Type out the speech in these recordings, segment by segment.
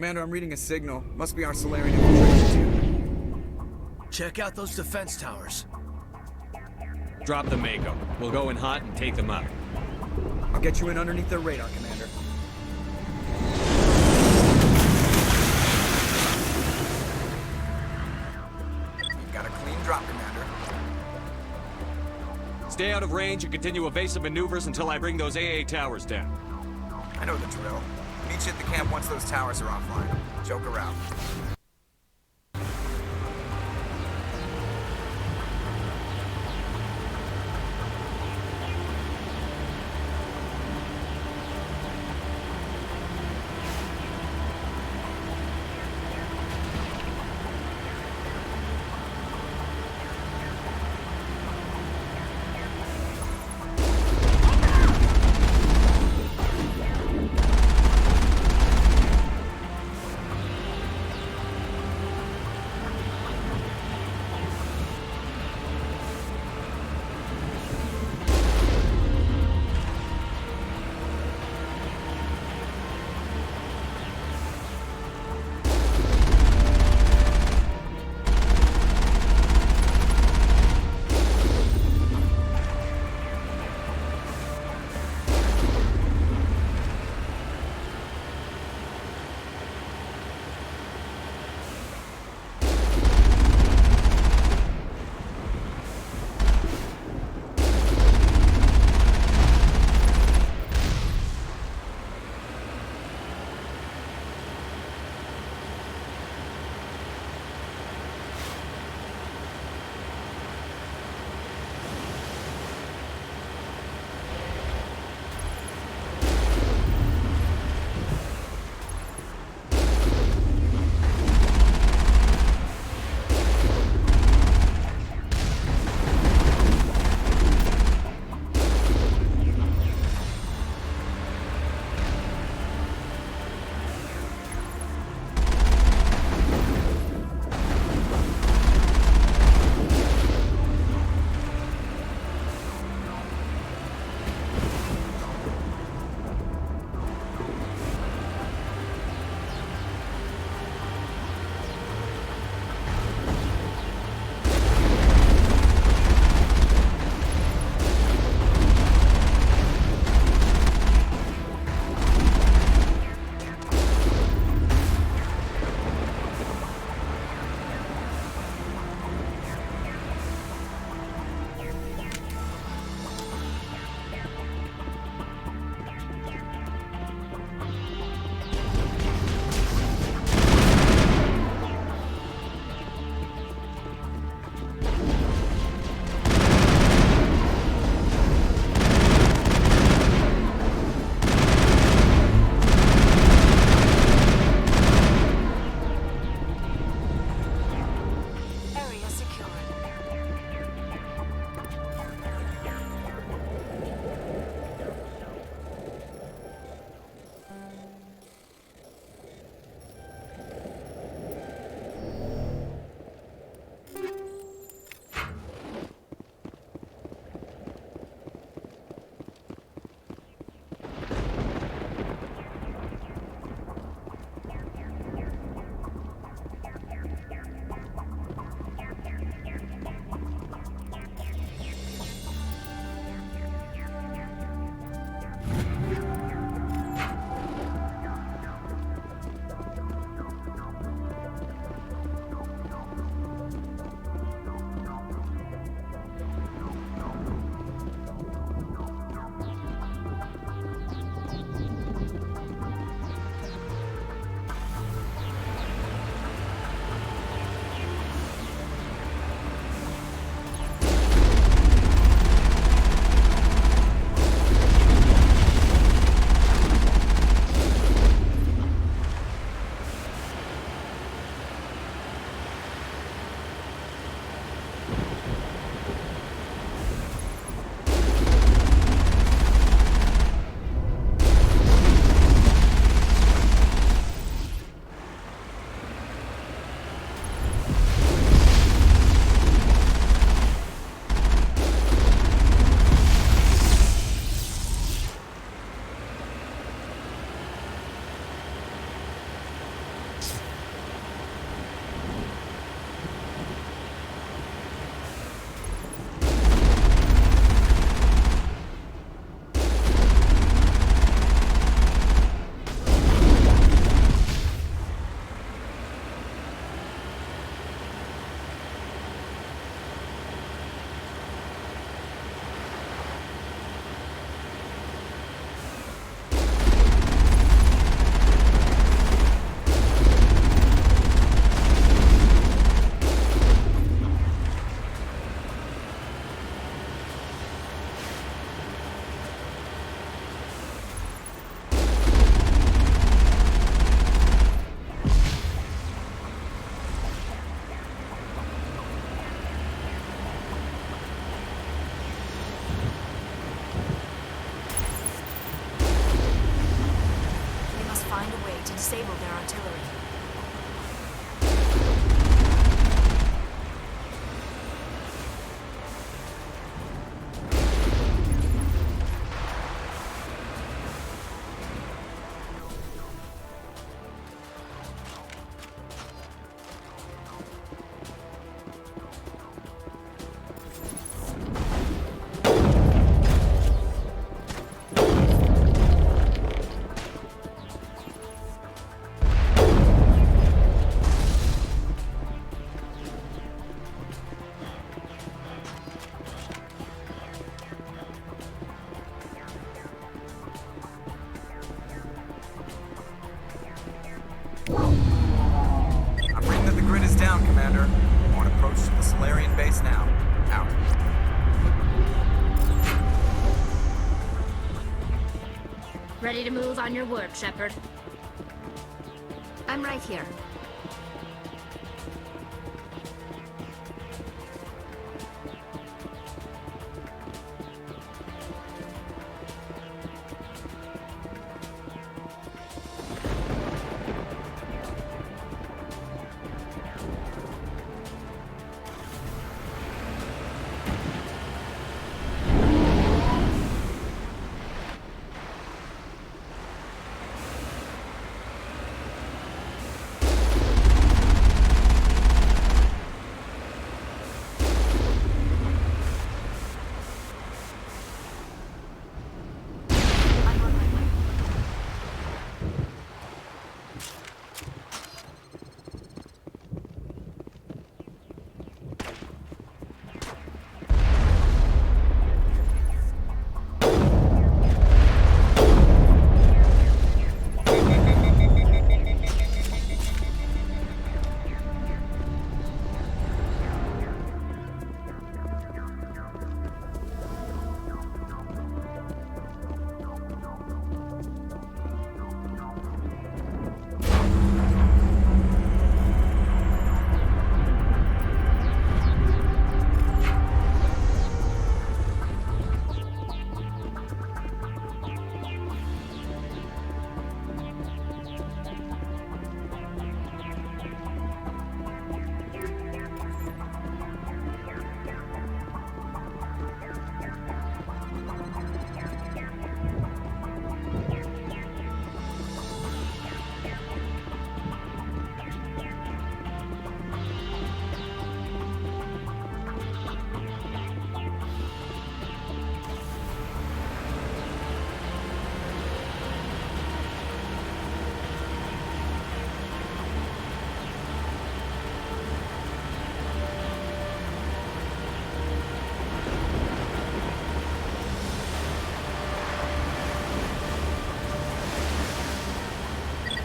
Commander, I'm reading a signal. Must be our Salarian infiltration team. Check out those defense towers. Drop the Mako. We'll go in hot and take them out. I'll get you in underneath their radar, Commander. You've got a clean drop, Commander. Stay out of range and continue evasive maneuvers until I bring those AA towers down. I know the drill. Meet you at the camp once those towers are offline. Joke around. Commander. On approach to the Salarian base now. Out. Ready to move on your word, Shepard? I'm right here.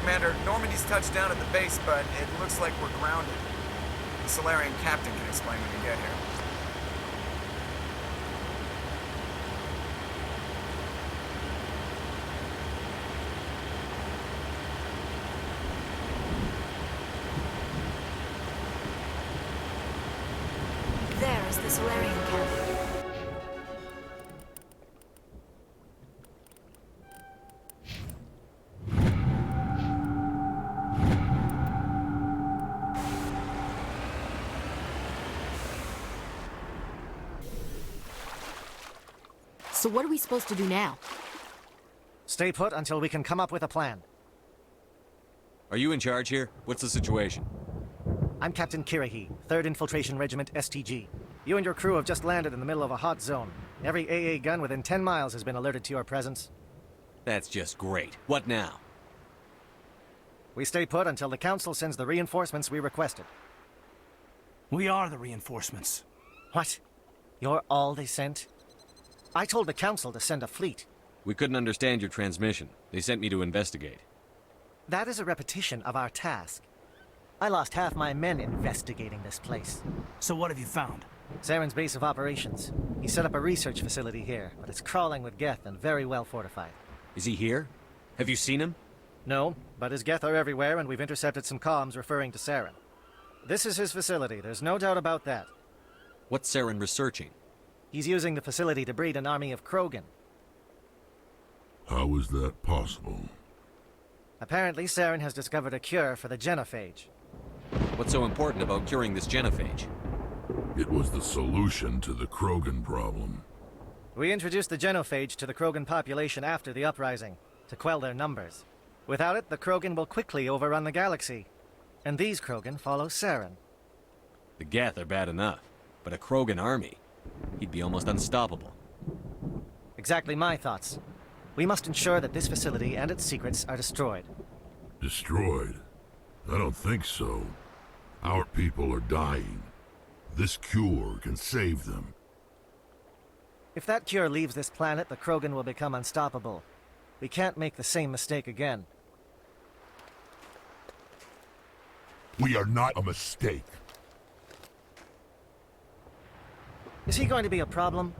Commander, Normandy's touched down at the base, but it looks like we're grounded. The Salarian captain can explain when we get here. There is the Salarian camp. So what are we supposed to do now? Stay put until we can come up with a plan. Are you in charge here? What's the situation? I'm Captain Kirahi, 3rd Infiltration Regiment STG. You and your crew have just landed in the middle of a hot zone. Every AA gun within 10 miles has been alerted to your presence. That's just great. What now? We stay put until the Council sends the reinforcements we requested. We are the reinforcements. What? You're all they sent? I told the Council to send a fleet. We couldn't understand your transmission. They sent me to investigate. That is a repetition of our task. I lost half my men investigating this place. So what have you found? Saren's base of operations. He set up a research facility here, but it's crawling with Geth and very well fortified. Is he here? Have you seen him? No, but his Geth are everywhere, and we've intercepted some comms referring to Saren. This is his facility, there's no doubt about that. What's Saren researching? He's using the facility to breed an army of Krogan. How is that possible? Apparently, Saren has discovered a cure for the genophage. What's so important about curing this genophage? It was the solution to the Krogan problem. We introduced the genophage to the Krogan population after the uprising, to quell their numbers. Without it, the Krogan will quickly overrun the galaxy. And these Krogan follow Saren. The Geth are bad enough, but a Krogan army? He'd be almost unstoppable. Exactly my thoughts. We must ensure that this facility and its secrets are destroyed. Destroyed? I don't think so. Our people are dying. This cure can save them. If that cure leaves this planet, the Krogan will become unstoppable. We can't make the same mistake again. We are not a mistake. Is he going to be a problem?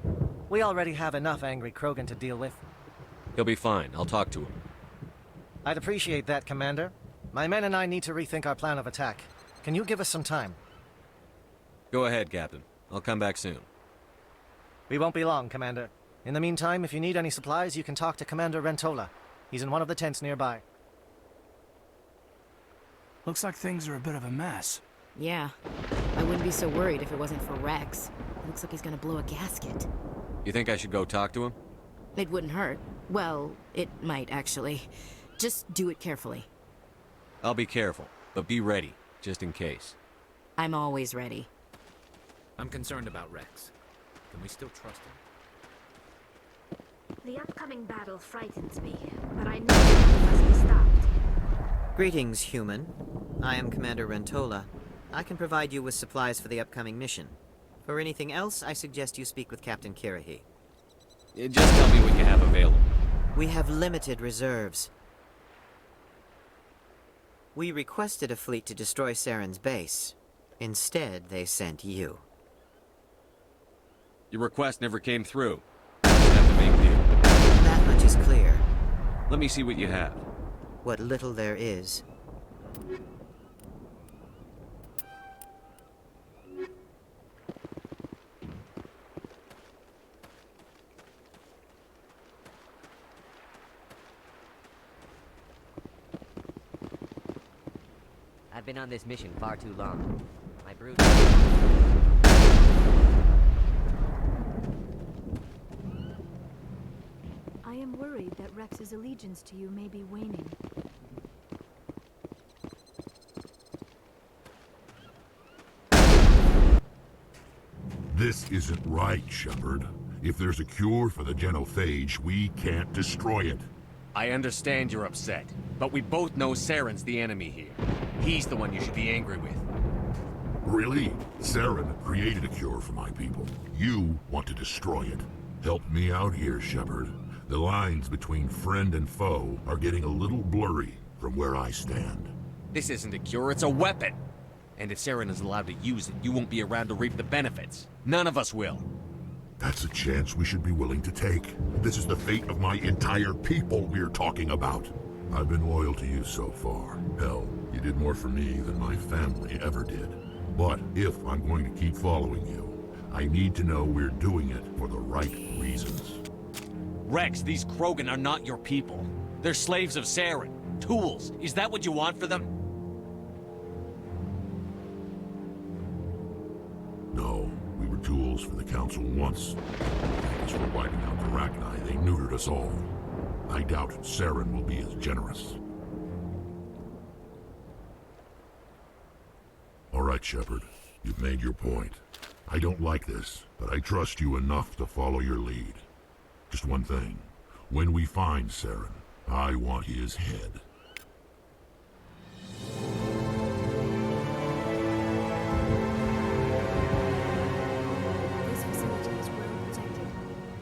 We already have enough angry Krogan to deal with. He'll be fine. I'll talk to him. I'd appreciate that, Commander. My men and I need to rethink our plan of attack. Can you give us some time? Go ahead, Captain. I'll come back soon. We won't be long, Commander. In the meantime, if you need any supplies, you can talk to Commander Rentola. He's in one of the tents nearby. Looks like things are a bit of a mess. Yeah. I wouldn't be so worried if it wasn't for Wrex. It looks like he's gonna blow a gasket. You think I should go talk to him? It wouldn't hurt. Well, it might, actually. Just do it carefully. I'll be careful, but be ready, just in case. I'm always ready. I'm concerned about Wrex. Can we still trust him? The upcoming battle frightens me, but I know it must be stopped. Greetings, human. I am Commander Rentola. I can provide you with supplies for the upcoming mission. For anything else, I suggest you speak with Captain Kirahi. Just tell me what you have available. We have limited reserves. We requested a fleet to destroy Saren's base. Instead, they sent you. Your request never came through. You have to make deal. That much is clear. Let me see what you have. What little there is. I've been on this mission far too long. My brood... I am worried that Wrex's allegiance to you may be waning. This isn't right, Shepard. If there's a cure for the genophage, we can't destroy it. I understand you're upset, but we both know Saren's the enemy here. He's the one you should be angry with. Really? Saren created a cure for my people. You want to destroy it. Help me out here, Shepard. The lines between friend and foe are getting a little blurry from where I stand. This isn't a cure, it's a weapon! And if Saren is allowed to use it, you won't be around to reap the benefits. None of us will. That's a chance we should be willing to take. This is the fate of my entire people we're talking about. I've been loyal to you so far. Hell, you did more for me than my family ever did. But if I'm going to keep following you, I need to know we're doing it for the right reasons. Wrex, these Krogan are not your people. They're slaves of Saren. Tools. Is that what you want for them? No, we were tools for the Council once. Thanks for wiping out the Rachni, they neutered us all. I doubt Saren will be as generous. All right, Shepard. You've made your point. I don't like this, but I trust you enough to follow your lead. Just one thing. When we find Saren, I want his head. This facility is well protected.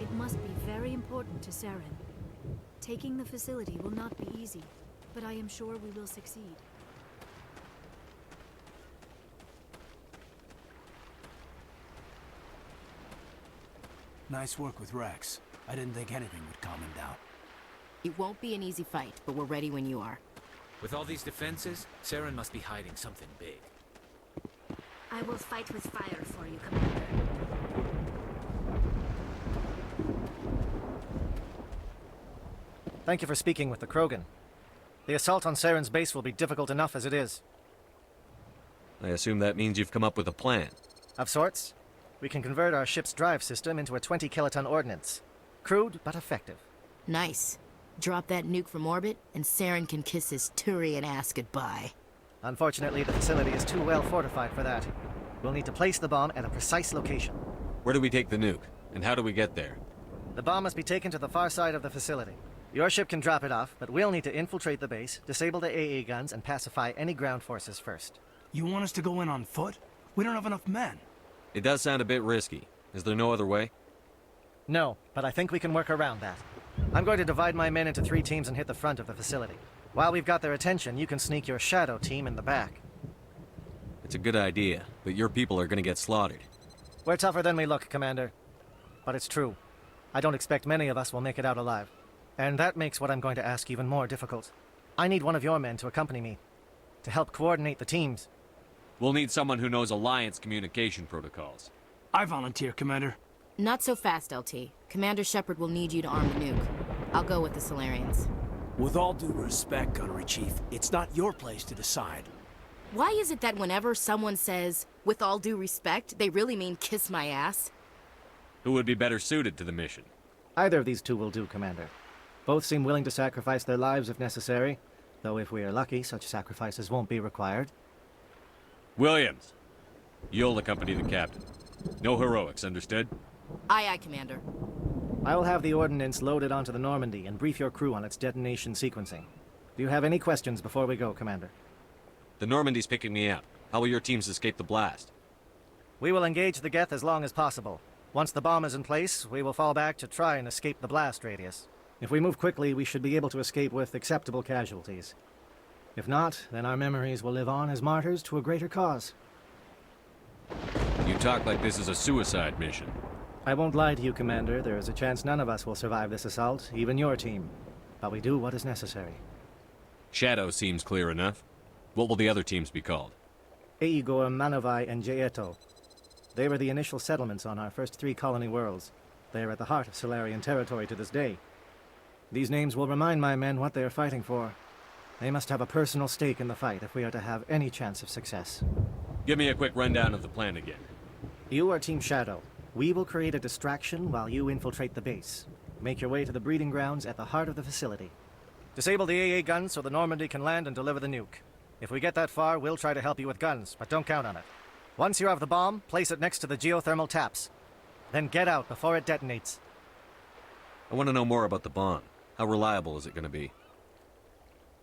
It must be very important to Saren. Taking the facility will not be easy, but I am sure we will succeed. Nice work with Wrex. I didn't think anything would calm him down. It won't be an easy fight, but we're ready when you are. With all these defenses, Saren must be hiding something big. I will fight with fire for you, Commander. Thank you for speaking with the Krogan. The assault on Saren's base will be difficult enough as it is. I assume that means you've come up with a plan. Of sorts. We can convert our ship's drive system into a 20-kiloton ordnance. Crude, but effective. Nice. Drop that nuke from orbit, and Saren can kiss his Turian ass goodbye. Unfortunately, the facility is too well fortified for that. We'll need to place the bomb at a precise location. Where do we take the nuke? And how do we get there? The bomb must be taken to the far side of the facility. Your ship can drop it off, but we'll need to infiltrate the base, disable the AA guns, and pacify any ground forces first. You want us to go in on foot? We don't have enough men. It does sound a bit risky. Is there no other way? No, but I think we can work around that. I'm going to divide my men into 3 teams and hit the front of the facility. While we've got their attention, you can sneak your shadow team in the back. It's a good idea, but your people are gonna get slaughtered. We're tougher than we look, Commander. But it's true. I don't expect many of us will make it out alive. And that makes what I'm going to ask even more difficult. I need one of your men to accompany me, to help coordinate the teams. We'll need someone who knows Alliance communication protocols. I volunteer, Commander. Not so fast, LT. Commander Shepard will need you to arm the nuke. I'll go with the Salarians. With all due respect, Gunnery Chief, it's not your place to decide. Why is it that whenever someone says, with all due respect, they really mean kiss my ass? Who would be better suited to the mission? Either of these two will do, Commander. Both seem willing to sacrifice their lives if necessary, though if we are lucky, such sacrifices won't be required. Williams, you'll accompany the captain. No heroics, understood? Aye, aye, Commander. I will have the ordnance loaded onto the Normandy and brief your crew on its detonation sequencing. Do you have any questions before we go, Commander? The Normandy's picking me up. How will your teams escape the blast? We will engage the Geth as long as possible. Once the bomb is in place, we will fall back to try and escape the blast radius. If we move quickly, we should be able to escape with acceptable casualties. If not, then our memories will live on as martyrs to a greater cause. You talk like this is a suicide mission. I won't lie to you, Commander. There is a chance none of us will survive this assault, even your team. But we do what is necessary. Shadow seems clear enough. What will the other teams be called? Igor, Manovai, and Jaeto. They were the initial settlements on our first 3 colony worlds. They are at the heart of Salarian territory to this day. These names will remind my men what they are fighting for. They must have a personal stake in the fight if we are to have any chance of success. Give me a quick rundown of the plan again. You are Team Shadow. We will create a distraction while you infiltrate the base. Make your way to the breeding grounds at the heart of the facility. Disable the AA guns so the Normandy can land and deliver the nuke. If we get that far, we'll try to help you with guns, but don't count on it. Once you have the bomb, place it next to the geothermal taps. Then get out before it detonates. I want to know more about the bomb. How reliable is it going to be?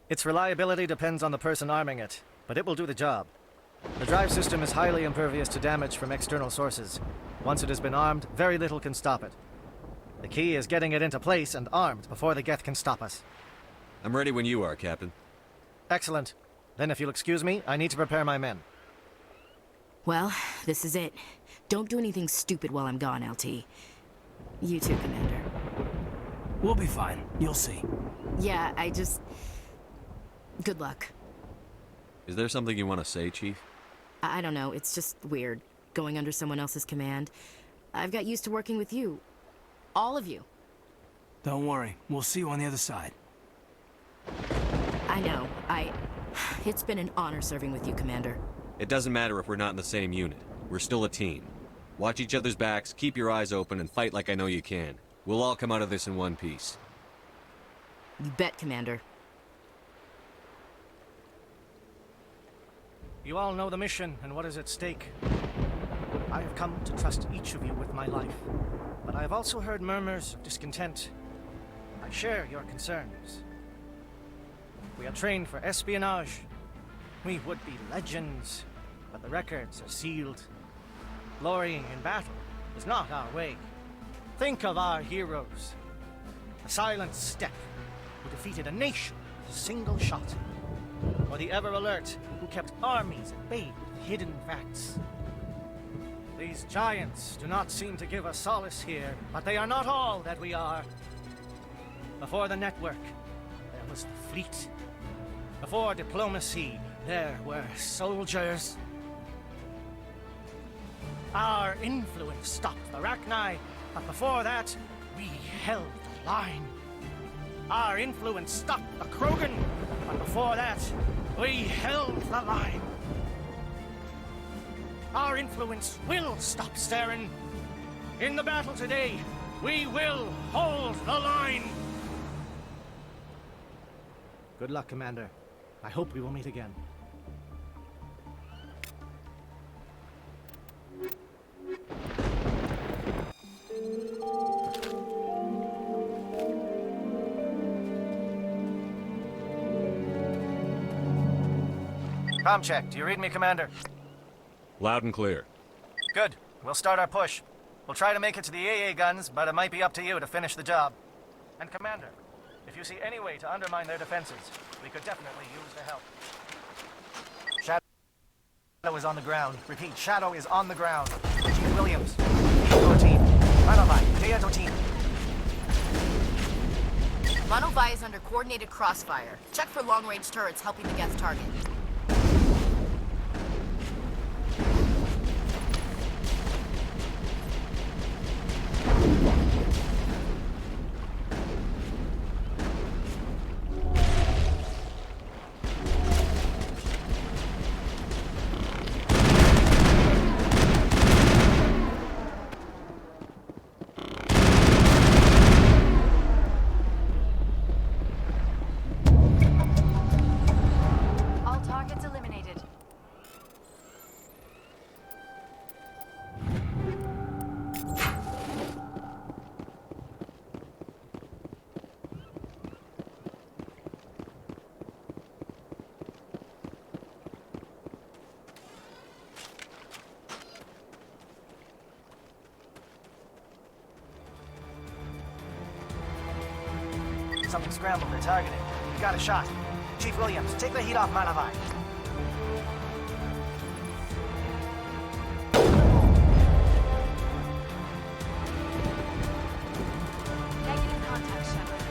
Its reliability depends on the person arming it, but it will do the job. The drive system is highly impervious to damage from external sources. Once it has been armed, very little can stop it. The key is getting it into place and armed before the Geth can stop us. I'm ready when you are, Captain. Excellent. Then if you'll excuse me, I need to prepare my men. Well, this is it. Don't do anything stupid while I'm gone, LT. You too, Commander. We'll be fine. You'll see. Yeah, Good luck. Is there something you want to say, Chief? I don't know, it's just weird, going under someone else's command. I've got used to working with you. All of you. Don't worry. We'll see you on the other side. I know. It's been an honor serving with you, Commander. It doesn't matter if we're not in the same unit. We're still a team. Watch each other's backs, keep your eyes open, and fight like I know you can. We'll all come out of this in one piece. You bet, Commander. You all know the mission and what is at stake. I have come to trust each of you with my life, but I have also heard murmurs of discontent. I share your concerns. We are trained for espionage. We would be legends, but the records are sealed. Glorying in battle is not our way. Think of our heroes. The silent step who defeated a nation with a single shot. Or the ever-alert who kept armies at bay with hidden facts. These giants do not seem to give us solace here, but they are not all that we are. Before the network, there was the fleet. Before diplomacy, there were soldiers. Our influence stopped the Rachni, but before that, we held the line. Our influence stopped the Krogan, but before that, we held the line. Our influence will stop Saren. In the battle today, we will hold the line. Good luck, Commander. I hope we will meet again. Comm check. Do you read me, Commander? Loud and clear. Good. We'll start our push. We'll try to make it to the AA guns, but it might be up to you to finish the job. And Commander, if you see any way to undermine their defenses, we could definitely use the help. Shadow is on the ground. Repeat, Shadow is on the ground. Chief Williams, your team. Manovai, Deato team. Manovai is under coordinated crossfire. Check for long-range turrets helping the Geth target. Something scrambled, they're targeting. We got a shot. Chief Williams, take the heat off Manovai. Negative contact, Shepard.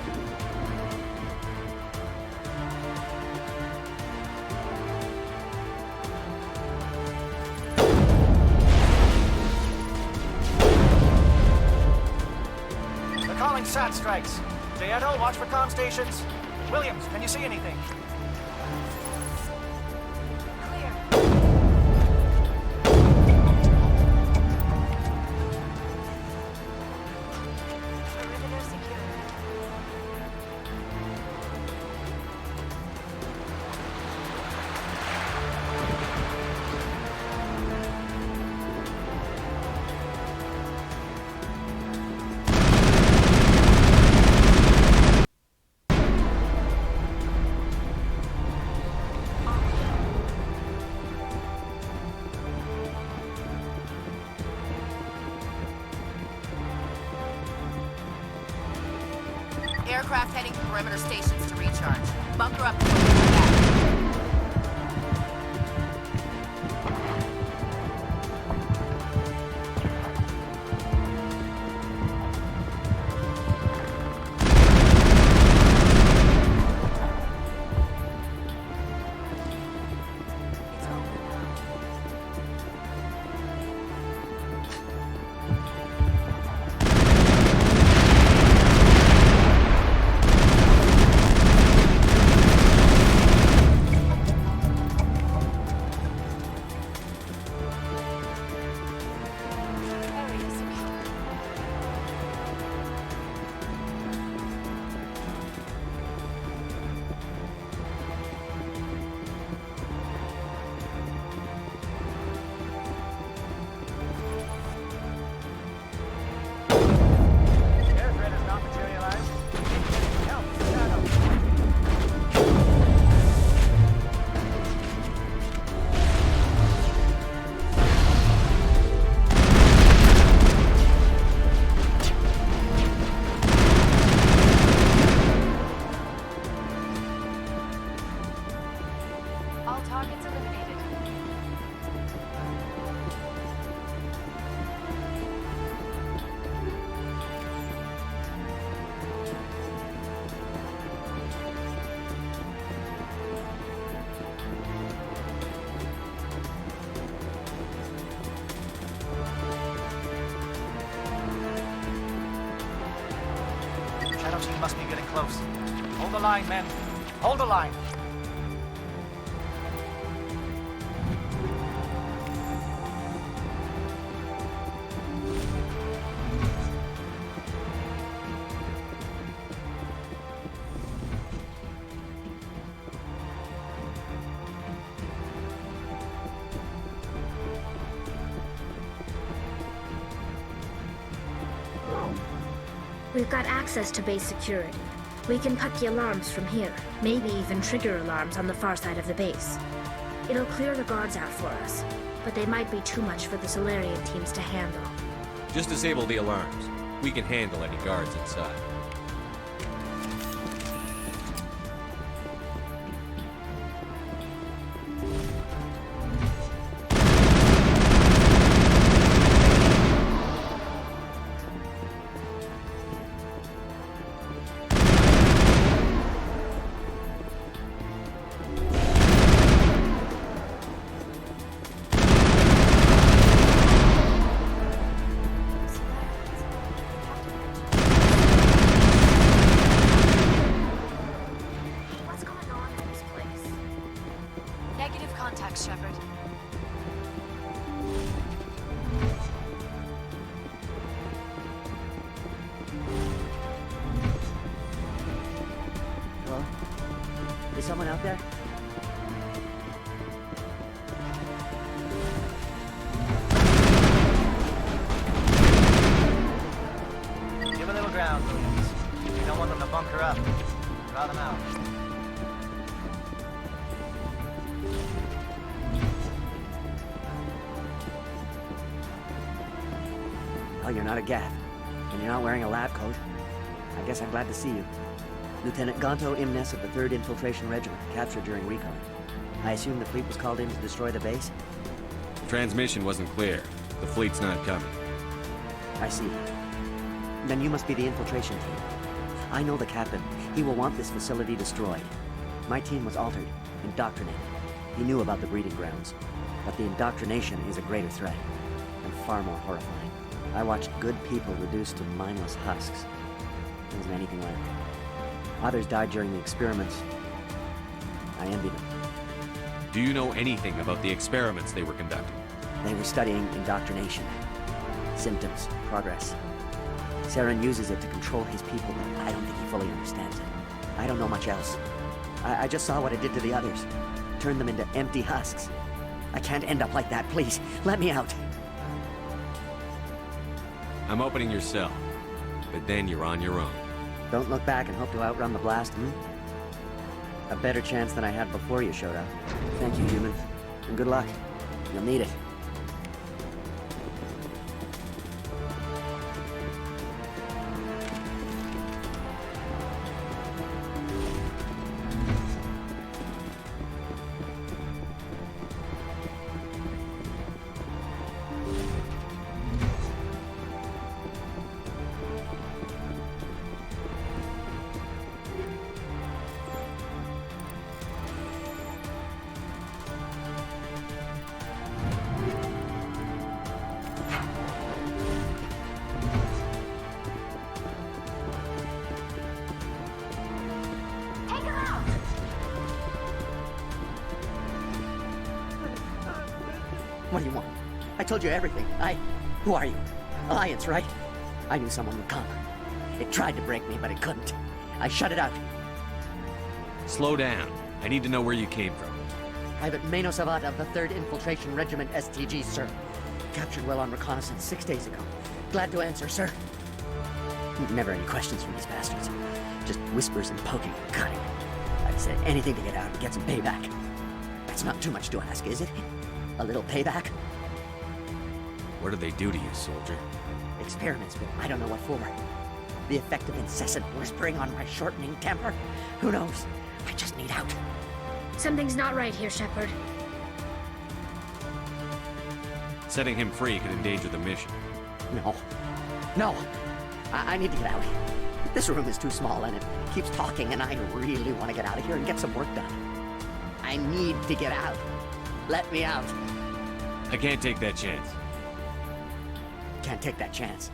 They're calling SAT strikes. Deato, watch for comm stations. Williams, can you see anything? Clear. Perimeter secure. Aircraft heading to perimeter stations to recharge. Bunker up and back. It's open now. Area secure. Air threat has not materialized. Help, Shadow. All targets eliminated. Shadow team must be getting close. Hold the line, men. Hold the line. We've got access to base security. We can put the alarms from here, maybe even trigger alarms on the far side of the base. It'll clear the guards out for us, but they might be too much for the Salarian teams to handle. Just disable the alarms. We can handle any guards inside. someone out there? Give a little ground, Williams. You don't want them to bunker up. Draw them out. Well, you're not a Gav, and you're not wearing a lab coat. I guess I'm glad to see you. Lieutenant Gonto Imnes of the 3rd Infiltration Regiment, captured during recon. I assume the fleet was called in to destroy the base? Transmission wasn't clear. The fleet's not coming. I see. Then you must be the infiltration team. I know the captain. He will want this facility destroyed. My team was altered, indoctrinated. He knew about the breeding grounds. But the indoctrination is a greater threat, and far more horrifying. I watched good people reduced to mindless husks. There wasn't anything left. Others died during the experiments. I envy them. Do you know anything about the experiments they were conducting? They were studying indoctrination. Symptoms, progress. Saren uses it to control his people, but I don't think he fully understands it. I don't know much else. I just saw what it did to the others. Turned them into empty husks. I can't end up like that, please. Let me out. I'm opening your cell, but then you're on your own. Don't look back and hope to outrun the blast, A better chance than I had before you showed up. Thank you, human. And good luck. You'll need it. What do you want? I told you everything. Who are you? Alliance, right? I knew someone would come. It tried to break me, but it couldn't. I shut it out. Slow down. I need to know where you came from. Private Mano Savat of the 3rd Infiltration Regiment STG, sir. Captured well on reconnaissance 6 days ago. Glad to answer, sir. Never any questions from these bastards. Just whispers and poking and cutting. I'd say anything to get out and get some payback. That's not too much to ask, is it? A little payback? What did they do to you, soldier? Experiments, but I don't know what for. The effect of incessant whispering on my shortening temper? Who knows? I just need out. Something's not right here, Shepard. Setting him free could endanger the mission. No. I need to get out. This room is too small and it keeps talking and I really want to get out of here and get some work done. I need to get out. Let me out. I can't take that chance. Can't take that chance.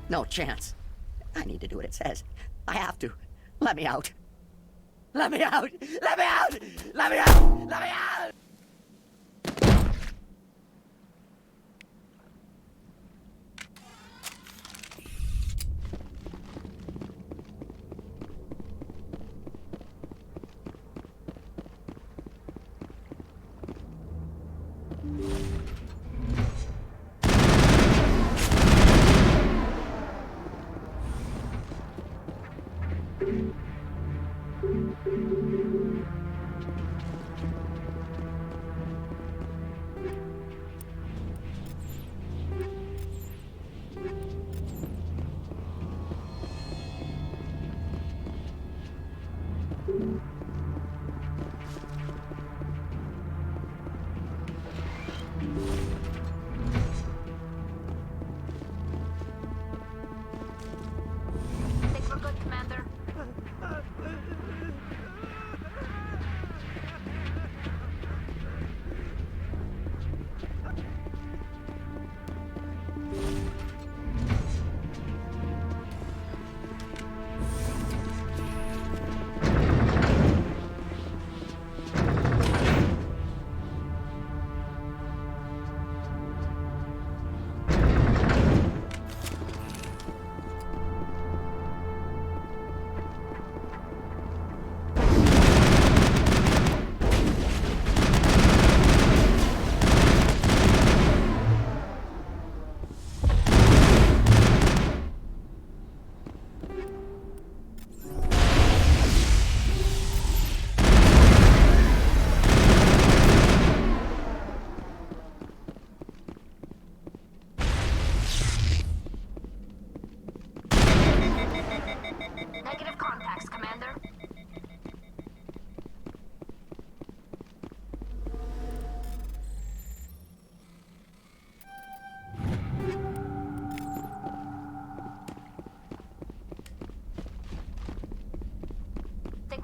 No chance. I need to do what it says. I have to. Let me out. Let me out! Let me out! Let me out! Let me out! Think we're good, Commander.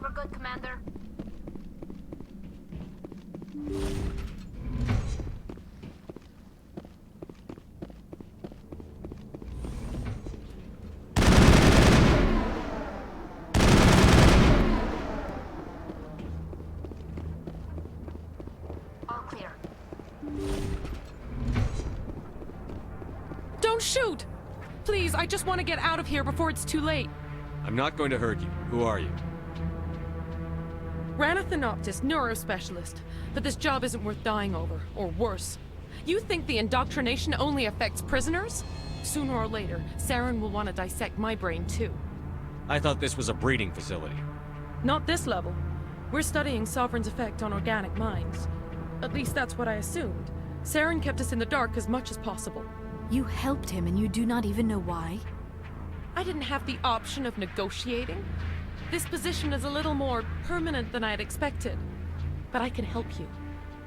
We're good, Commander. All clear. Don't shoot! Please, I just want to get out of here before it's too late. I'm not going to hurt you. Who are you? Ranathanoptis, neurospecialist. But this job isn't worth dying over, or worse. You think the indoctrination only affects prisoners? Sooner or later, Saren will want to dissect my brain too. I thought this was a breeding facility. Not this level. We're studying Sovereign's effect on organic minds. At least that's what I assumed. Saren kept us in the dark as much as possible. You helped him and you do not even know why? I didn't have the option of negotiating. This position is a little more permanent than I had expected. But I can help you.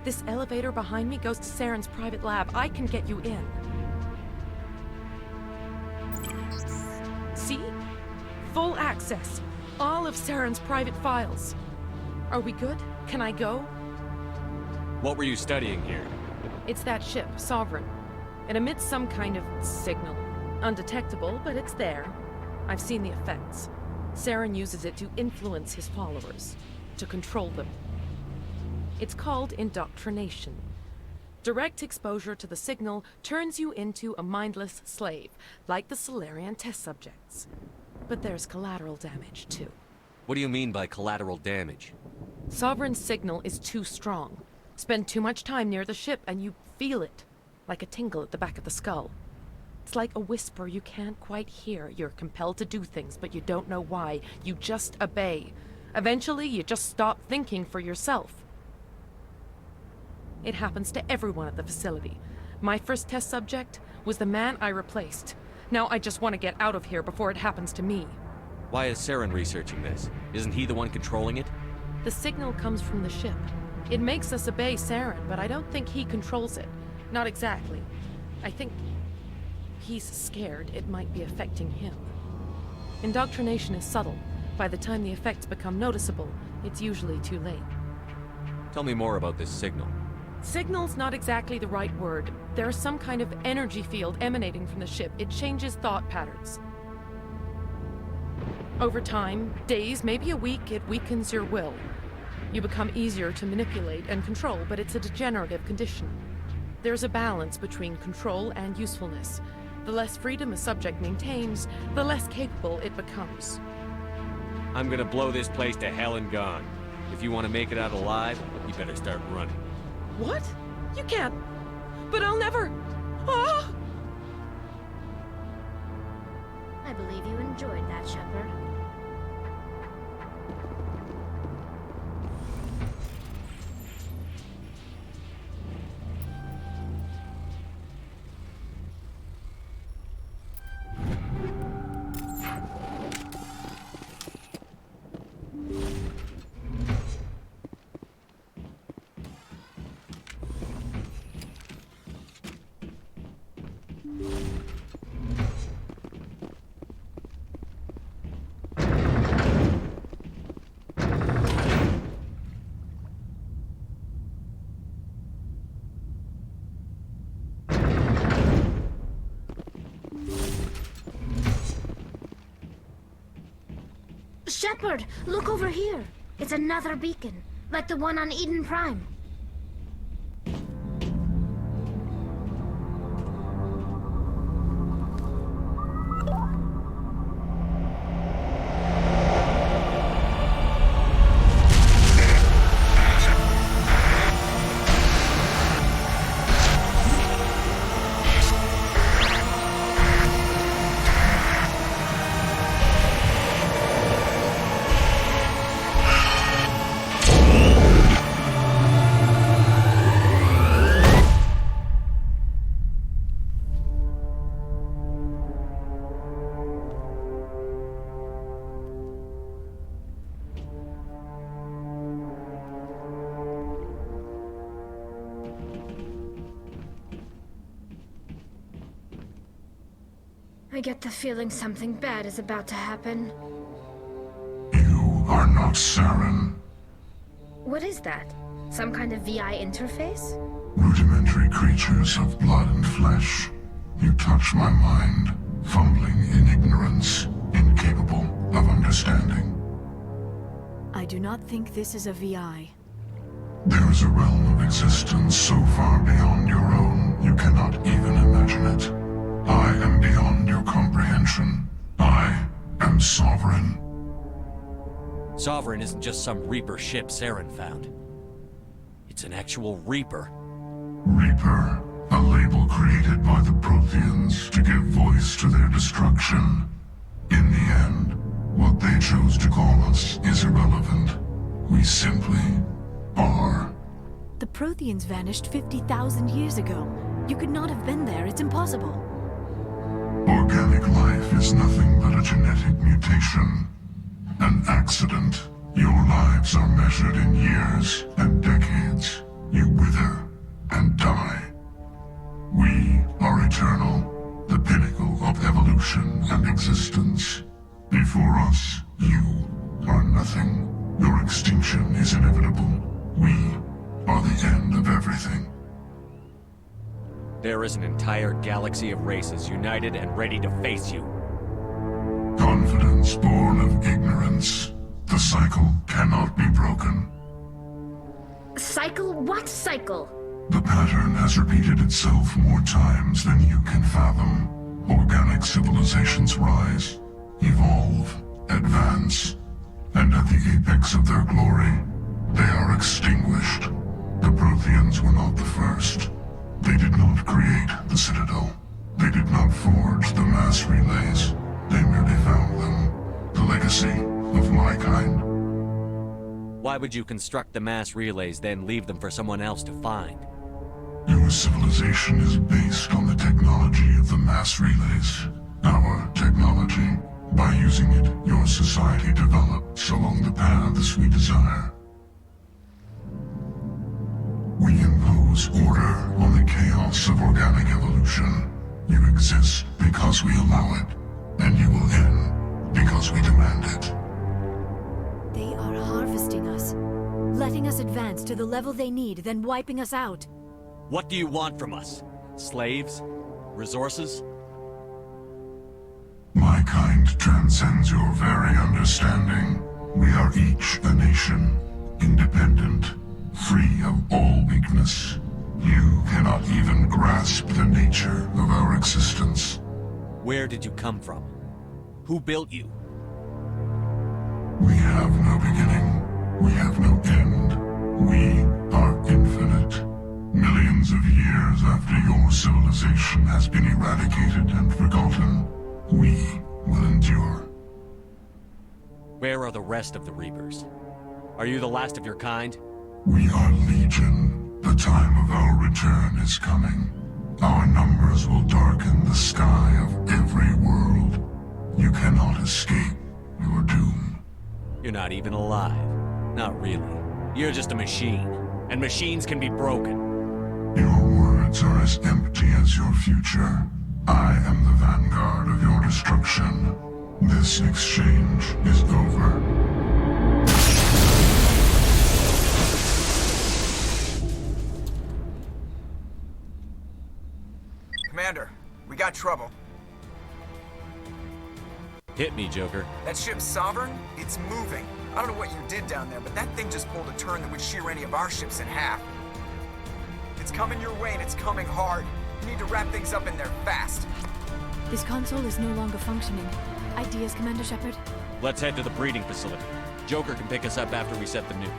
This elevator behind me goes to Saren's private lab. I can get you in. See? Full access. All of Saren's private files. Are we good? Can I go? What were you studying here? It's that ship, Sovereign. It emits some kind of signal. Undetectable, but it's there. I've seen the effects. Saren uses it to influence his followers, to control them. It's called indoctrination. Direct exposure to the signal turns you into a mindless slave, like the Salarian test subjects. But there's collateral damage, too. What do you mean by collateral damage? Sovereign's signal is too strong. Spend too much time near the ship and you feel it, like a tingle at the back of the skull. It's like a whisper you can't quite hear. You're compelled to do things, but you don't know why. You just obey. Eventually, you just stop thinking for yourself. It happens to everyone at the facility. My first test subject was the man I replaced. Now I just want to get out of here before it happens to me. Why is Saren researching this? Isn't he the one controlling it? The signal comes from the ship. It makes us obey Saren, but I don't think he controls it. Not exactly. I think he's scared it might be affecting him. Indoctrination is subtle. By the time the effects become noticeable, it's usually too late. Tell me more about this signal. Signal's not exactly the right word. There's some kind of energy field emanating from the ship. It changes thought patterns. Over time, days, maybe a week, it weakens your will. You become easier to manipulate and control, but it's a degenerative condition. There's a balance between control and usefulness. The less freedom a subject maintains, the less capable it becomes. I'm gonna blow this place to hell and gone. If you want to make it out alive, you better start running. What? You can't. But I'll never. Ah! I believe you enjoyed that, Shepard. Shepard, look over here. It's another beacon, like the one on Eden Prime. I get the feeling something bad is about to happen. You are not Saren. What is that? Some kind of VI interface? Rudimentary creatures of blood and flesh. You touch my mind, fumbling in ignorance, incapable of understanding. I do not think this is a VI. There is a realm of existence so far beyond your own, you cannot even imagine it. I am beyond your comprehension. I am Sovereign. Sovereign isn't just some Reaper ship Saren found. It's an actual Reaper. Reaper, a label created by the Protheans to give voice to their destruction. In the end, what they chose to call us is irrelevant. We simply are. The Protheans vanished 50,000 years ago. You could not have been there. It's impossible. Organic life is nothing but a genetic mutation. An accident. Your lives are measured in years and decades. You wither and die. We are eternal, the pinnacle of evolution and existence. Before us, you are nothing. Your extinction is inevitable. We are the end of everything. There is an entire galaxy of races united and ready to face you. Confidence born of ignorance. The cycle cannot be broken. Cycle? What cycle? The pattern has repeated itself more times than you can fathom. Organic civilizations rise, evolve, advance, and at the apex of their glory, they are extinguished. The Protheans were not the first. They did not create the Citadel. They did not forge the mass relays. They merely found them. The legacy of my kind. Why would you construct the mass relays, then leave them for someone else to find? Your civilization is based on the technology of the mass relays. Our technology. By using it, your society develops along the paths we desire. We impose order on the chaos of organic evolution. You exist because we allow it, and you will end because we demand it. They are harvesting us, letting us advance to the level they need, then wiping us out. What do you want from us? Slaves? Resources? My kind transcends your very understanding. We are each a nation, independent, free of all weakness. You cannot even grasp the nature of our existence. Where did you come from? Who built you? We have no beginning. We have no end. We are infinite. Millions of years after your civilization has been eradicated and forgotten, we will endure. Where are the rest of the Reapers? Are you the last of your kind? We are Legion. The time of our return is coming. Our numbers will darken the sky of every world. You cannot escape your doom. You're not even alive. Not really. You're just a machine. And machines can be broken. Your words are as empty as your future. I am the vanguard of your destruction. This exchange is over. Commander, we got trouble. Hit me, Joker. That ship's Sovereign? It's moving. I don't know what you did down there, but that thing just pulled a turn that would shear any of our ships in half. It's coming your way, and it's coming hard. You need to wrap things up in there fast. This console is no longer functioning. Ideas, Commander Shepard? Let's head to the breeding facility. Joker can pick us up after we set the nuke.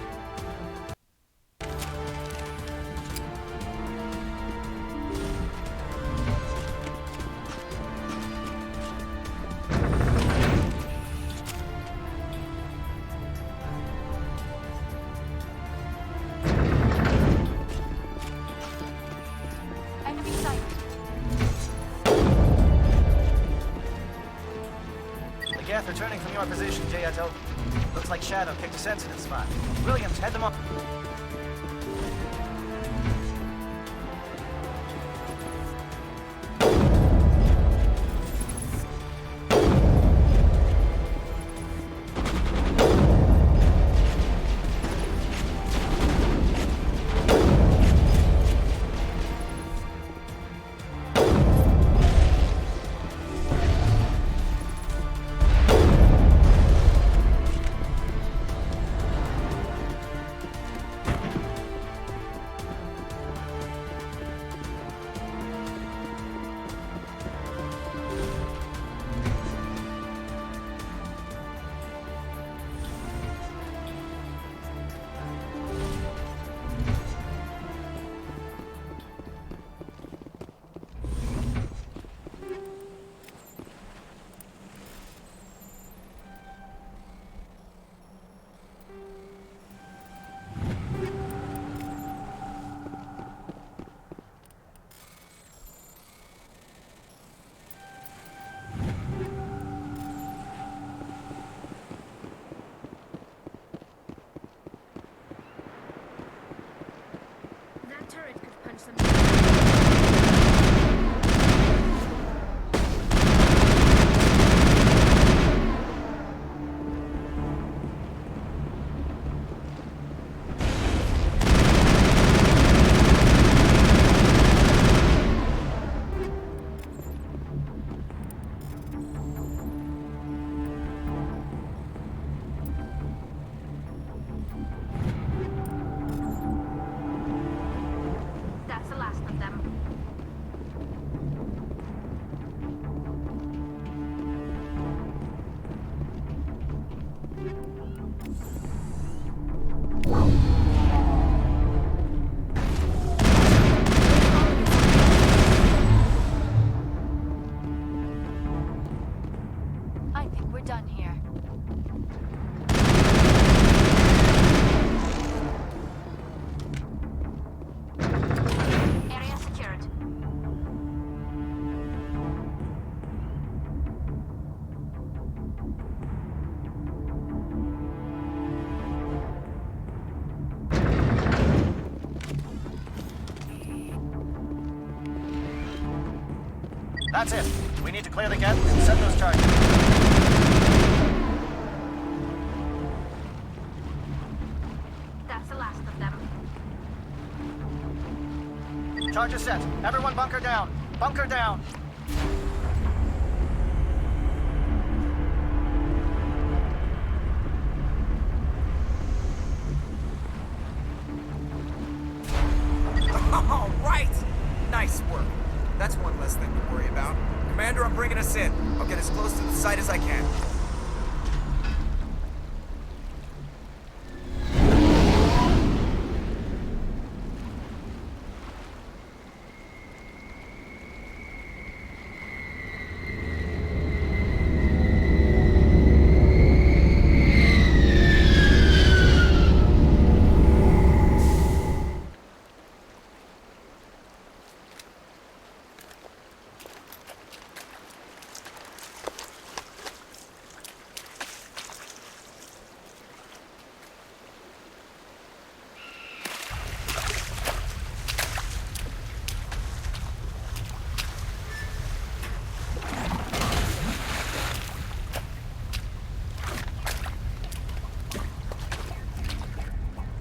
Returning from your position, J.O. Looks like Shadow picked a sensitive spot. Williams, head them up. I think we're done here. Area secured. That's it. We need to clear the gap and set those charges. That's the last of them. Charges set. Everyone bunker down. Bunker down. All right! Nice work. That's one less thing to worry about. Commander, I'm bringing us in. I'll get as close to the site as I can.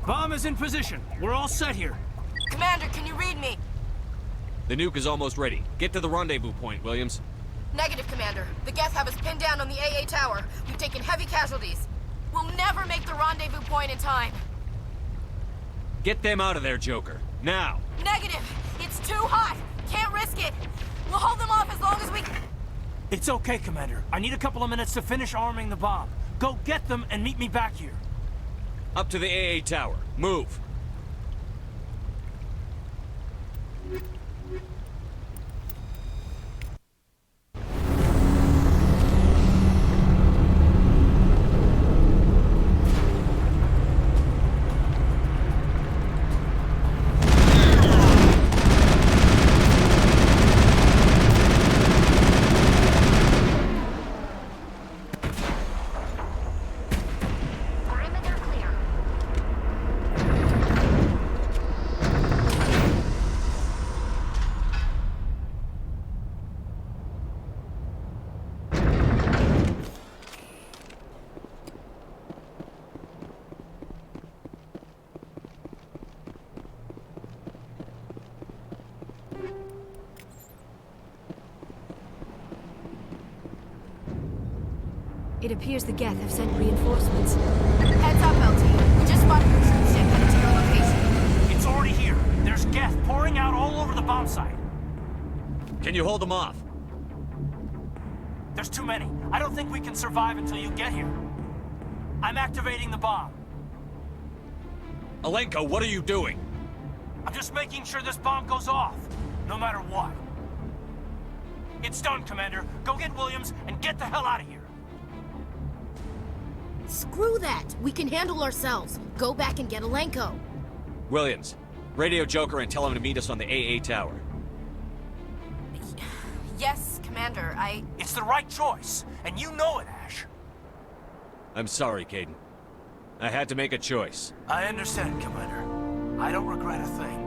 Bomb is in position. We're all set here. Commander, can you read me? The nuke is almost ready. Get to the rendezvous point, Williams. Negative, Commander. The Geth have us pinned down on the AA tower. We've taken heavy casualties. We'll never make the rendezvous point in time. Get them out of there, Joker. Now! Negative! It's too hot! Can't risk it! We'll hold them off as long as we... It's okay, Commander. I need a couple of minutes to finish arming the bomb. Go get them and meet me back here. Up to the AA tower. Move! It appears the Geth have sent reinforcements. Heads up, LT. We just spotted a troop ship headed to your location. It's already here. There's Geth pouring out all over the bomb site. Can you hold them off? There's too many. I don't think we can survive until you get here. I'm activating the bomb. Alenko, what are you doing? I'm just making sure this bomb goes off, no matter what. It's done, Commander. Go get Williams and get the hell out of here. Screw that! We can handle ourselves. Go back and get Alenko. Williams, radio Joker and tell him to meet us on the AA tower. Yes, Commander, It's the right choice, and you know it, Ash. I'm sorry, Caden. I had to make a choice. I understand, Commander. I don't regret a thing.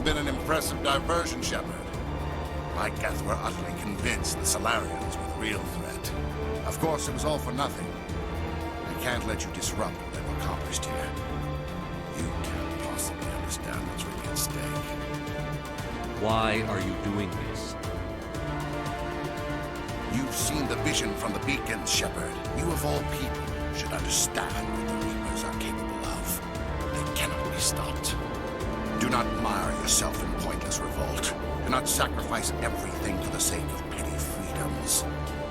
been an impressive diversion, Shepard. My Geth were utterly convinced the Salarians were the real threat. Of course, it was all for nothing. I can't let you disrupt what they've accomplished here. You can't possibly understand what's really at stake. Why are you doing this? You've seen the vision from the beacons, Shepard. You of all people should understand what the Reapers are capable of. They cannot be stopped. Do not mire yourself in pointless revolt. Do not sacrifice everything for the sake of petty freedoms.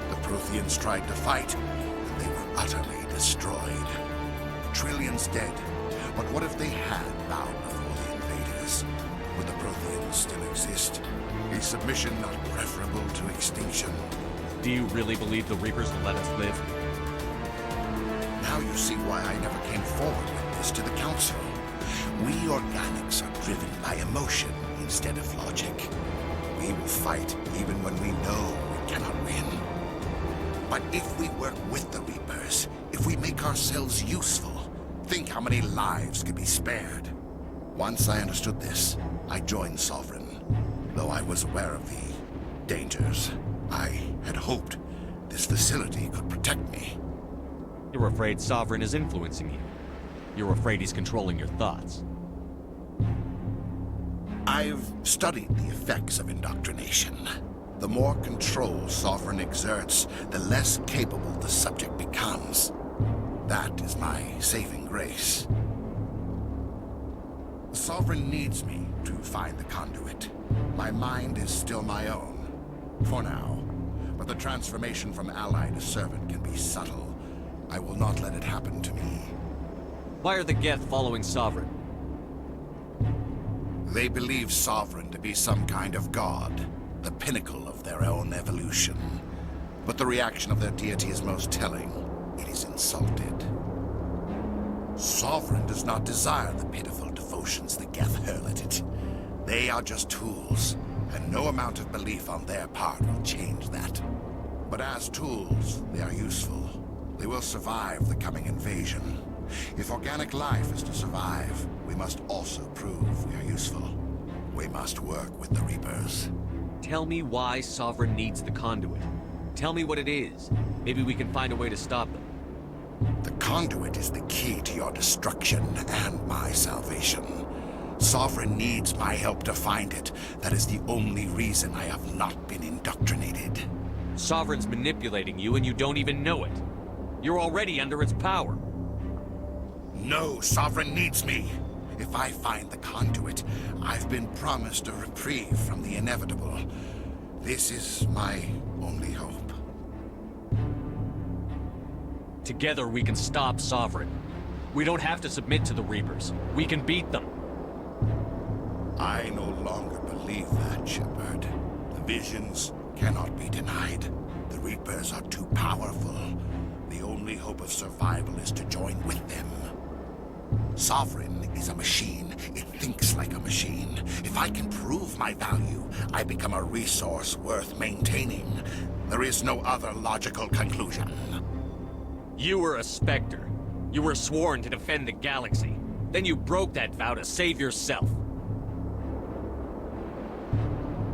The Protheans tried to fight, and they were utterly destroyed. Trillions dead. But what if they had bowed before the invaders? Would the Protheans still exist? Is submission not preferable to extinction? Do you really believe the Reapers will let us live? Now you see why I never came forward with this to the Council. We organics are driven by emotion instead of logic. We will fight even when we know we cannot win. But if we work with the Reapers, if we make ourselves useful, think how many lives could be spared. Once I understood this, I joined Sovereign. Though I was aware of the dangers, I had hoped this facility could protect me. You're afraid Sovereign is influencing you. You're afraid he's controlling your thoughts. I've studied the effects of indoctrination. The more control Sovereign exerts, the less capable the subject becomes. That is my saving grace. Sovereign needs me to find the conduit. My mind is still my own, for now. But the transformation from ally to servant can be subtle. I will not let it happen to me. Why are the Geth following Sovereign? They believe Sovereign to be some kind of god, the pinnacle of their own evolution. But the reaction of their deity is most telling. It is insulted. Sovereign does not desire the pitiful devotions the Geth hurl at it. They are just tools, and no amount of belief on their part will change that. But as tools, they are useful. They will survive the coming invasion. If organic life is to survive, we must also prove we are useful. We must work with the Reapers. Tell me why Sovereign needs the conduit. Tell me what it is. Maybe we can find a way to stop them. The conduit is the key to your destruction and my salvation. Sovereign needs my help to find it. That is the only reason I have not been indoctrinated. Sovereign's manipulating you and you don't even know it. You're already under its power. No, Sovereign needs me. If I find the conduit, I've been promised a reprieve from the inevitable. This is my only hope. Together we can stop Sovereign. We don't have to submit to the Reapers. We can beat them. I no longer believe that, Shepard. The visions cannot be denied. The Reapers are too powerful. The only hope of survival is to join with them. Sovereign is a machine. It thinks like a machine. If I can prove my value, I become a resource worth maintaining. There is no other logical conclusion. You were a Spectre. You were sworn to defend the galaxy. Then you broke that vow to save yourself.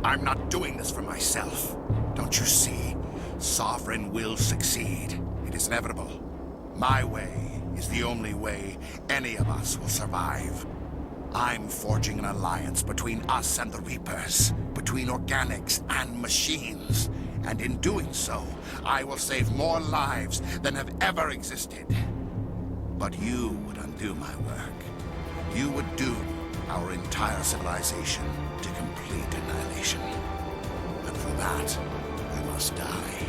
I'm not doing this for myself. Don't you see? Sovereign will succeed. It is inevitable. My way is the only way any of us will survive. I'm forging an alliance between us and the Reapers, between organics and machines. And in doing so, I will save more lives than have ever existed. But you would undo my work. You would doom our entire civilization to complete annihilation. And for that, we must die.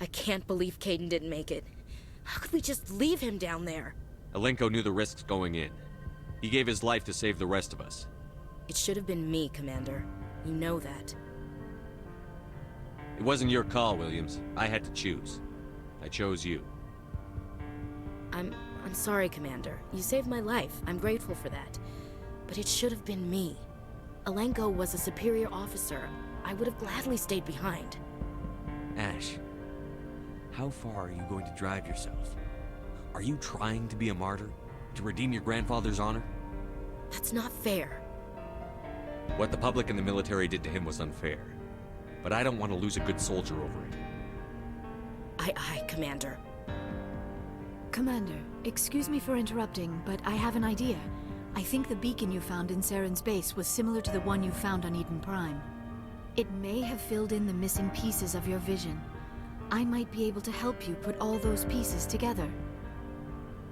I can't believe Caden didn't make it. How could we just leave him down there? Alenko knew the risks going in. He gave his life to save the rest of us. It should have been me, Commander. You know that. It wasn't your call, Williams. I had to choose. I chose you. I'm sorry, Commander. You saved my life. I'm grateful for that. But it should have been me. Alenko was a superior officer. I would have gladly stayed behind. Ash, how far are you going to drive yourself? Are you trying to be a martyr? To redeem your grandfather's honor? That's not fair. What the public and the military did to him was unfair. But I don't want to lose a good soldier over it. Aye, Commander. Commander, excuse me for interrupting, but I have an idea. I think the beacon you found in Saren's base was similar to the one you found on Eden Prime. It may have filled in the missing pieces of your vision. I might be able to help you put all those pieces together.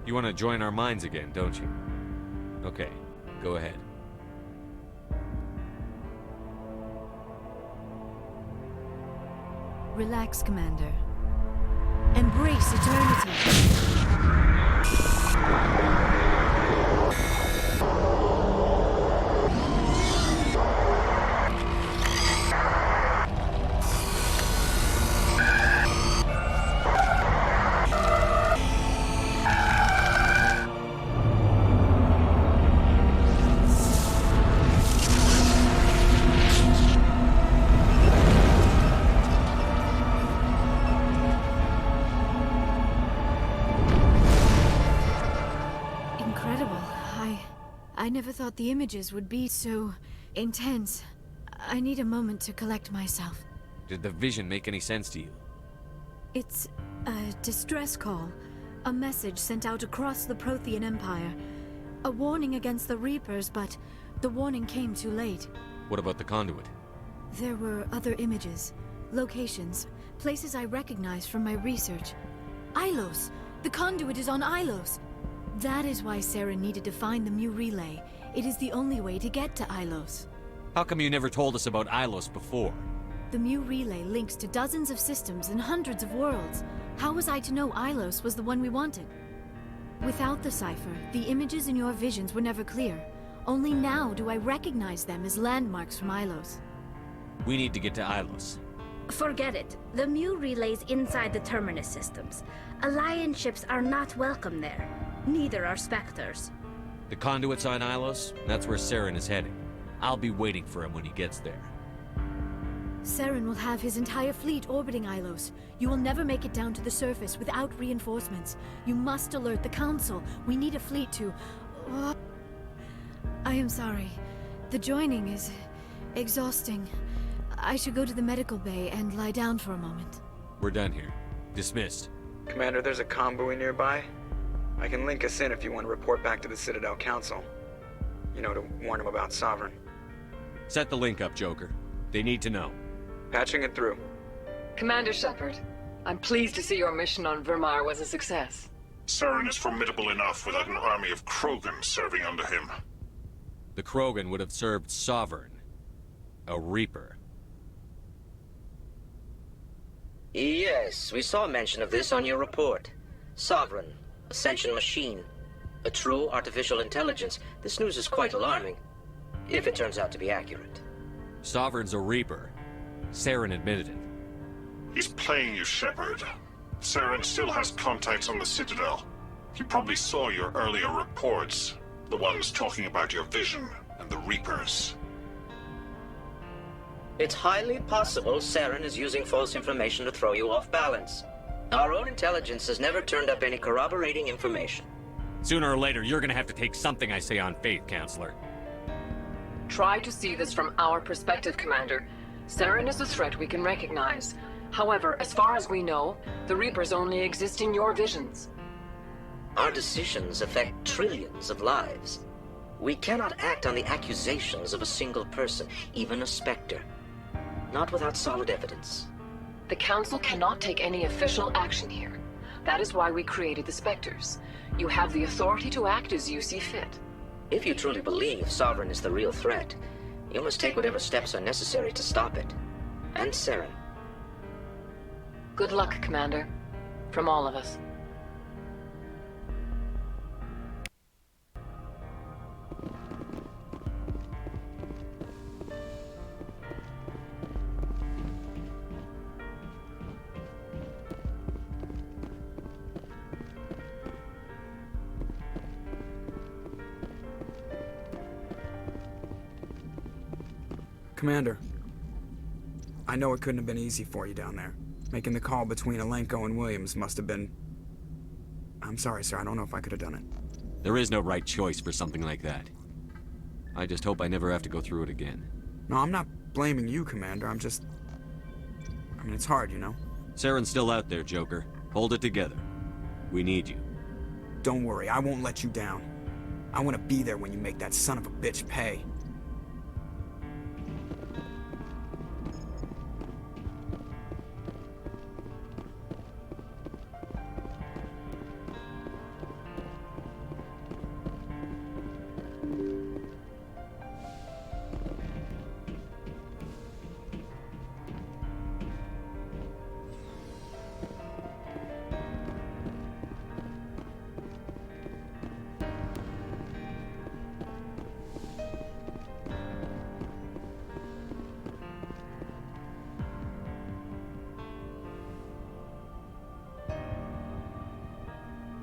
You want to join our minds again, don't you? Okay, go ahead. Relax, Commander. Embrace eternity. I never thought the images would be so intense. I need a moment to collect myself. Did the vision make any sense to you? It's a distress call. A message sent out across the Prothean Empire. A warning against the Reapers, but the warning came too late. What about the conduit? There were other images, locations, places I recognized from my research. Ilos! The conduit is on Ilos! That is why Saren needed to find the Mu relay. It is the only way to get to Ilos. How come you never told us about Ilos before? The Mu relay links to dozens of systems and hundreds of worlds. How was I to know Ilos was the one we wanted? Without the cipher, the images in your visions were never clear. Only now do I recognize them as landmarks from Ilos. We need to get to Ilos. Forget it. The Mu relay's inside the Terminus systems. Alliance ships are not welcome there. Neither are Spectres. The conduit's on Ilos? That's where Saren is heading. I'll be waiting for him when he gets there. Saren will have his entire fleet orbiting Ilos. You will never make it down to the surface without reinforcements. You must alert the Council. We need a fleet to... I am sorry. The joining is... exhausting. I should go to the medical bay and lie down for a moment. We're done here. Dismissed. Commander, there's a convoy nearby. I can link us in if you want to report back to the Citadel Council. You know, to warn them about Sovereign. Set the link up, Joker. They need to know. Patching it through. Commander Shepard, I'm pleased to see your mission on Virmire was a success. Saren is formidable enough without an army of Krogan serving under him. The Krogan would have served Sovereign. A Reaper. Yes, we saw mention of this on your report. Sovereign. A sentient machine. A true artificial intelligence. This news is quite alarming. If it turns out to be accurate. Sovereign's a Reaper. Saren admitted it. He's playing you, Shepard. Saren still has contacts on the Citadel. He probably saw your earlier reports. The ones talking about your vision and the Reapers. It's highly possible Saren is using false information to throw you off balance. Our own intelligence has never turned up any corroborating information. Sooner or later, you're gonna have to take something I say on faith, Counselor. Try to see this from our perspective, Commander. Saren is a threat we can recognize. However, as far as we know, the Reapers only exist in your visions. Our decisions affect trillions of lives. We cannot act on the accusations of a single person, even a Spectre. Not without solid evidence. The Council cannot take any official action here. That is why we created the Spectres. You have the authority to act as you see fit. If you truly believe Sovereign is the real threat, you must take whatever steps are necessary to stop it. And Saren. Good luck, Commander. From all of us. Commander, I know it couldn't have been easy for you down there. Making the call between Alenko and Williams must have been... I'm sorry, sir. I don't know if I could have done it. There is no right choice for something like that. I just hope I never have to go through it again. No, I'm not blaming you, Commander. I mean, it's hard, you know? Saren's still out there, Joker. Hold it together. We need you. Don't worry, I won't let you down. I want to be there when you make that son of a bitch pay.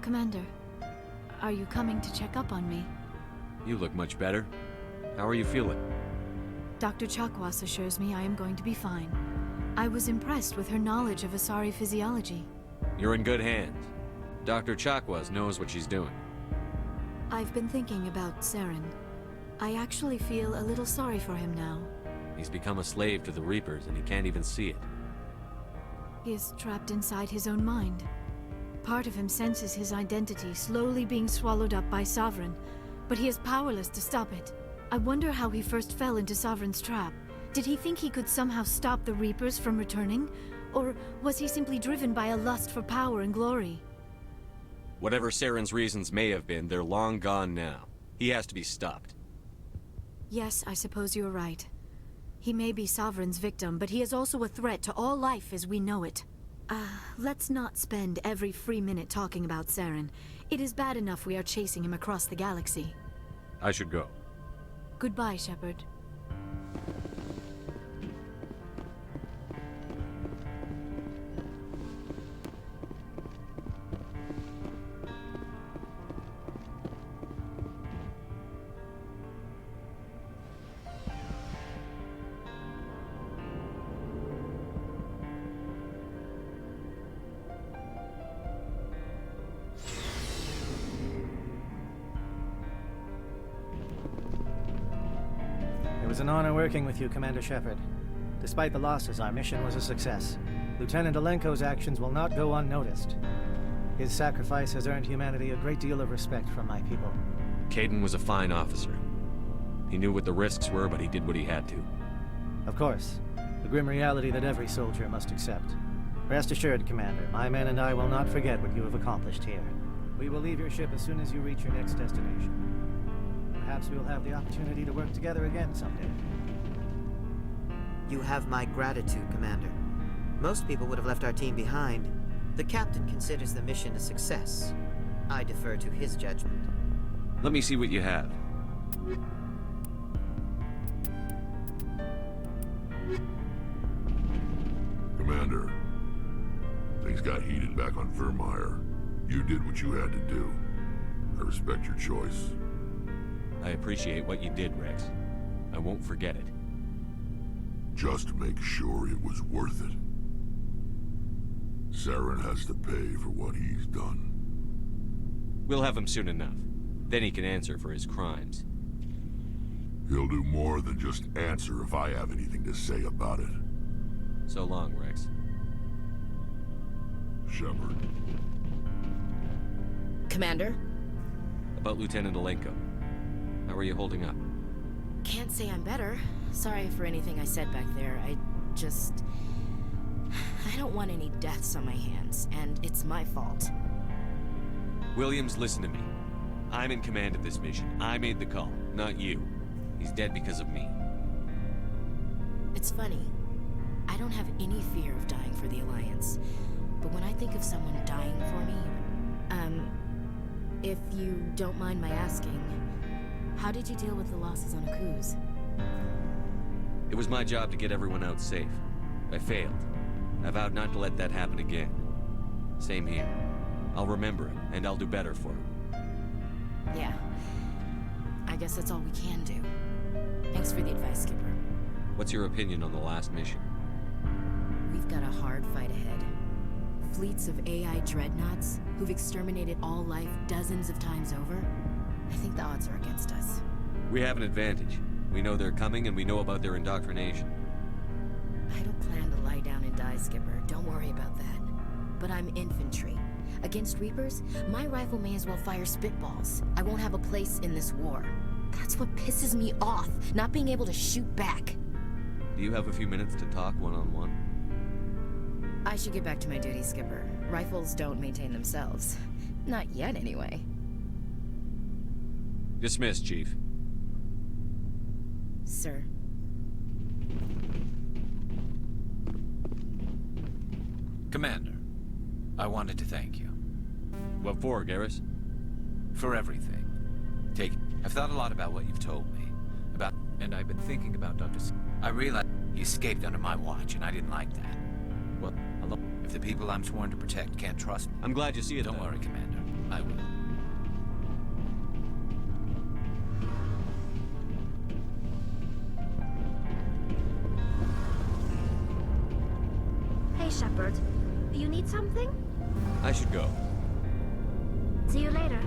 Commander, are you coming to check up on me? You look much better. How are you feeling? Dr. Chakwas assures me I am going to be fine. I was impressed with her knowledge of Asari physiology. You're in good hands. Dr. Chakwas knows what she's doing. I've been thinking about Saren. I actually feel a little sorry for him now. He's become a slave to the Reapers and he can't even see it. He is trapped inside his own mind. Part of him senses his identity slowly being swallowed up by Sovereign, but he is powerless to stop it. I wonder how he first fell into Sovereign's trap. Did he think he could somehow stop the Reapers from returning? Or was he simply driven by a lust for power and glory? Whatever Saren's reasons may have been, they're long gone now. He has to be stopped. Yes, I suppose you're right. He may be Sovereign's victim, but he is also a threat to all life as we know it. Let's not spend every free minute talking about Saren. It is bad enough we are chasing him across the galaxy. I should go. Goodbye, Shepard. It was an honor working with you, Commander Shepard. Despite the losses, our mission was a success. Lieutenant Alenko's actions will not go unnoticed. His sacrifice has earned humanity a great deal of respect from my people. Kaidan was a fine officer. He knew what the risks were, but he did what he had to. Of course. The grim reality that every soldier must accept. Rest assured, Commander, my men and I will not forget what you have accomplished here. We will leave your ship as soon as you reach your next destination. Perhaps we will have the opportunity to work together again someday. You have my gratitude, Commander. Most people would have left our team behind. The captain considers the mission a success. I defer to his judgment. Let me see what you have. Commander, things got heated back on Virmire. You did what you had to do. I respect your choice. I appreciate what you did, Wrex. I won't forget it. Just make sure it was worth it. Saren has to pay for what he's done. We'll have him soon enough. Then he can answer for his crimes. He'll do more than just answer if I have anything to say about it. So long, Wrex. Shepard. Commander? About Lieutenant Alenko. How are you holding up? Can't say I'm better. Sorry for anything I said back there. I don't want any deaths on my hands, and it's my fault. Williams, listen to me. I'm in command of this mission. I made the call, not you. He's dead because of me. It's funny. I don't have any fear of dying for the Alliance. But when I think of someone dying for me, if you don't mind my asking, how did you deal with the losses on Akuz? It was my job to get everyone out safe. I failed. I vowed not to let that happen again. Same here. I'll remember it, and I'll do better for him. Yeah. I guess that's all we can do. Thanks for the advice, Skipper. What's your opinion on the last mission? We've got a hard fight ahead. Fleets of AI dreadnoughts who've exterminated all life dozens of times over. I think the odds are against us. We have an advantage. We know they're coming, and we know about their indoctrination. I don't plan to lie down and die, Skipper. Don't worry about that. But I'm infantry. Against Reapers, my rifle may as well fire spitballs. I won't have a place in this war. That's what pisses me off, not being able to shoot back. Do you have a few minutes to talk one-on-one? I should get back to my duty, Skipper. Rifles don't maintain themselves. Not yet, anyway. Dismissed, Chief. Sir. Commander, I wanted to thank you. What for, Garrus? For everything. I've thought a lot about what you've told me. And I've been thinking about Dr. I realized he escaped under my watch, and I didn't like that. Well, if the people I'm sworn to protect can't trust me... I'm glad you see it, Don't worry, Commander. I will. Hey, Shepard. You need something? I should go. See you later.